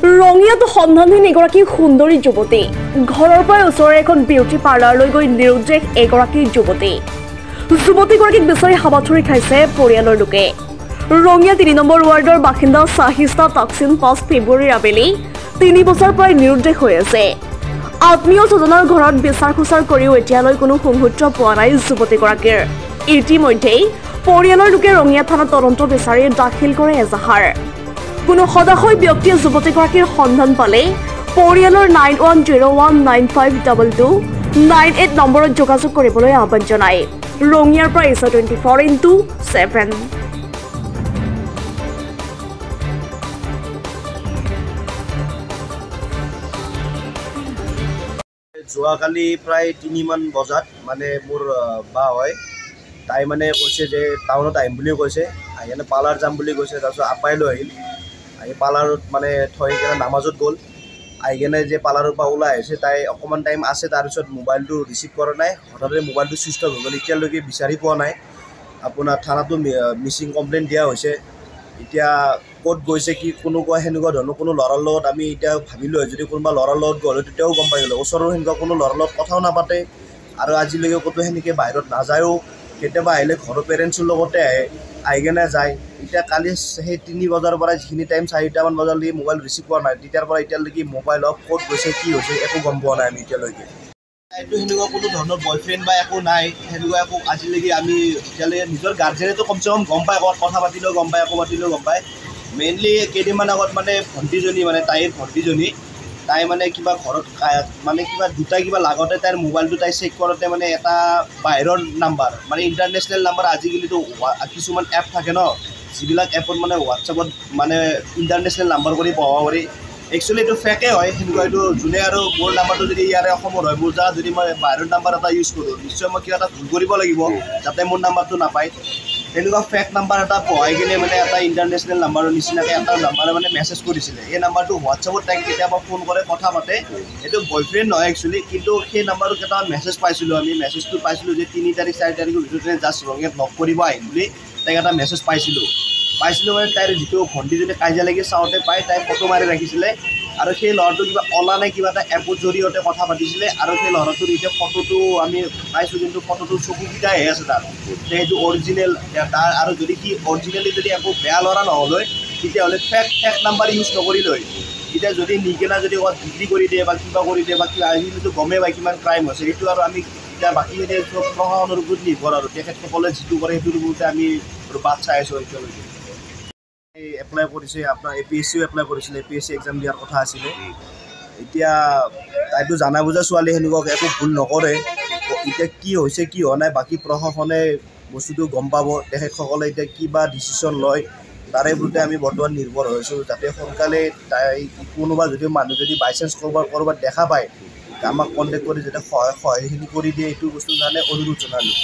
ৰঙিয়াতো সন্ধানহীন এগৰাকী সুন্দৰী যুৱতী ঘৰৰ পৰা ওচৰৰে এখন বিউটি পাৰ্লাৰলৈ গৈ নিৰুদ্দেশ এগৰাকী যুৱতীগৰাকীক বিচাৰি হাবাথুৰি খাইছে পৰিয়ালৰ লোকে। ৰঙিয়া ৩ নম্বৰ ৱাৰ্ডৰ বাসিন্দা চাহিস্তা তাকচিন ৫ ফেব্ৰুৱাৰীৰ আবেলি ৩ বছৰ প্ৰায় নিৰুদ্দেশ হৈ আছে। আত্মীয় স্বজনৰ ঘৰত বিচাৰ খোচাৰ কৰিও এতিয়ালৈ কোনো সংসূত্ৰ পোৱা নাই যুৱতীগৰাকীৰ। ইতিমধ্যেই পৰিয়ালৰ লোকে ৰঙিয়া থানাত তদন্ত বিচাৰি দাখিল কৰে এজাহাৰ। কোনো সদাশয় ব্যক্তিয়ে যুৱতীগৰাকীৰ সন্ধান পালে পৰিয়ালৰ 9101952298 নম্বৰত যোগাযোগ কৰিবলৈ আহ্বান জনায়। ৰঙিয়াৰ পৰা এছ 24x7। যোৱাকালি প্ৰায় ৩মান বজাত মানে মোৰ বা হয় তাই মানে কৈছে যে টাউনত আহিম বুলি কৈছে, আহি কেনে পাৰ্লাৰ যাম বুলি কৈছে। তাৰপিছত আপাই লৈ আহিল, আহি পাৰ্লাৰত মানে থৈ কেনে নামাজত গ'ল। আহি কেনে যে পাৰ্লাৰৰ পৰা ওলাই আহিছে, তাই অকণমান টাইম আছে, তাৰপিছত মোবাইলটো ৰিচিভ কৰা নাই, হঠাতে মোবাইলটো ছুইচ অফ হৈ গ'ল। এতিয়ালৈকে বিচাৰি পোৱা নাই। আপোনাৰ থানাতো মিচিং কমপ্লেইন দিয়া হৈছে। এতিয়া ক'ত গৈছে কি কোনো কয় সেনেকুৱা ধৰণৰ কোনো ল'ৰাৰ লগত আমি এতিয়া ভাবিলোঁ হয়, যদি কোনোবা ল'ৰাৰ লগত গ'ল তেতিয়াও গম পাই গ'লো। ওচৰৰ সেনেকুৱা কোনো ল'ৰাৰ লগত কথাও নাপাতে আৰু আজিলৈকে ক'তো সেনেকৈ বাহিৰত নাযায়ও। কেতিয়াবা আহিলে ঘৰৰ পেৰেণ্টছৰ লগতে আহি কেনে যায়। এতিয়া কালি সেই ৩ বজাৰ পৰা যিখিনি টাইম ৪টামান বজালৈকে মোবাইল ৰিচিভ কৰা নাই, তেতিয়াৰ পৰা এতিয়ালৈকে মোবাইল অফ, ক'ত গৈছে কি হৈছে একো গম পোৱা নাই আমি এতিয়ালৈকে। এইটো সেনেকুৱা কোনো ধৰণৰ বয়ফ্ৰেণ্ড বা একো নাই, সেনেকুৱা একো আজিলৈকে আমি এতিয়ালৈকে নিজৰ গাৰ্জেনেতো কমচে কম গম পায়, ক'ৰবাত কথা পাতিলেও গম পায়, একো পাতিলেও গম পায়। মেইনলি কেইদিনমান আগত মানে ভণ্টিজনী, মানে তাইৰ ভণ্টিজনী, তাই মানে কিবা ঘৰত মানে কিবা লাগতে তাইৰ মোবাইলটো তাই চেক কৰোঁতে মানে এটা বাহিৰৰ নাম্বাৰ, মানে ইণ্টাৰনেশ্যনেল নাম্বাৰ। আজিকালিতো কিছুমান এপ থাকে ন, যিবিলাক এপত মানে হোৱাটছএপত মানে ইণ্টাৰনেশ্যনেল নাম্বাৰ কৰি পঢ়াব পাৰি। একচুৱেলি এইটো ফেকে হয় সেনেকুৱা। এইটো যোনে আৰু মোৰ নাম্বাৰটো যদি ইয়াৰে অসমৰ হয়, মোৰ জাগাত যদি মই বাহিৰৰ নাম্বাৰ এটা ইউজ কৰোঁ, নিশ্চয় মই কিবা এটা ভুল কৰিব লাগিব যাতে মোৰ নাম্বাৰটো নাপায়। তেনেকুৱা ফেক নাম্বাৰ এটা পঢ়াই কিনে মানে এটা ইণ্টাৰনেশ্যনেল নাম্বাৰৰ নিচিনাকৈ এটা নাম্বাৰে মানে মেছেজ কৰিছিলে। এই নাম্বাৰটো হোৱাটছএপত তাইক কেতিয়াবা ফোন কৰে, কথা পাতে। এইটো বয়ফ্ৰেণ্ড নহয় একচুৱেলি, কিন্তু সেই নাম্বাৰটোত এটা মেছেজ পাইছিলোঁ আমি। মেছেজটো পাইছিলোঁ যে 3 তাৰিখ 4 তাৰিখৰ ভিতৰতে জাষ্ট ৰঙিয়াত লগ কৰিব আহিম বুলি তাইক এটা মেছেজ পাইছিলোঁ মানে তাইৰ যিটো ভণ্টিজনী কাজিয়া লাগি চাওঁতে পাই তাই ফটো মাৰি ৰাখিছিলে আৰু সেই ল'ৰাটো কিবা অলা নে কিবা এটা এপৰ জৰিয়তে কথা পাতিছিলে। আৰু সেই ল'ৰাটোৰ এতিয়া ফটোটো আমি পাইছোঁ, কিন্তু ফটোটোৰ চকুকেইটাহে আছে তাৰ, সেইটো অৰিজিনেল তাৰ। আৰু যদি সি অৰিজিনেলি যদি একো বেয়া ল'ৰা নহ'ল হয়, তেতিয়াহ'লে ফেক নাম্বাৰ ইউজ নকৰিলে হয়। এতিয়া যদি নিকেনা যদি ক'ৰবাত বিক্ৰী কৰি দিয়ে বা কিবা কৰি দিয়ে বা কিবা, আজিকালিতো গমেই পায় কিমান ক্ৰাইম হৈছে। সেইটো আৰু আমি এতিয়া বাকীখিনি চব প্ৰশাসনৰ ওপৰত নিৰ্ভৰ, আৰু তেখেতসকলে যিটো কৰে সেইটোৰ ওপৰতে আমি বাট চাই আছোঁ এতিয়ালৈকে। এপ্লাই কৰিছে আপোনাৰ APSCও এপ্লাই কৰিছিলে, APSC এক্সাম দিয়াৰ কথা আছিলে। এতিয়া তাইতো জানা বুজা ছোৱালী, সেনেকুৱা একো ভুল নকৰে। এতিয়া কি হৈছে কি হোৱা নাই বাকী প্ৰশাসনে বস্তুটো গম পাব। তেখেতসকলে এতিয়া কিবা ডিচিশ্যন লয় তাৰে ওপৰতে আমি বৰ্তমান নিৰ্ভৰ হৈছোঁ, যাতে সোনকালে তাই কোনোবা যদি মানুহ যদি বাইচান্স ক'ৰবাত দেখা পায়, আমাক কণ্টেক্ট কৰি যাতে সহায়খিনি কৰি দিয়ে, এইটো বস্তুৰ কাৰণে অনুৰোধ জনালোঁ।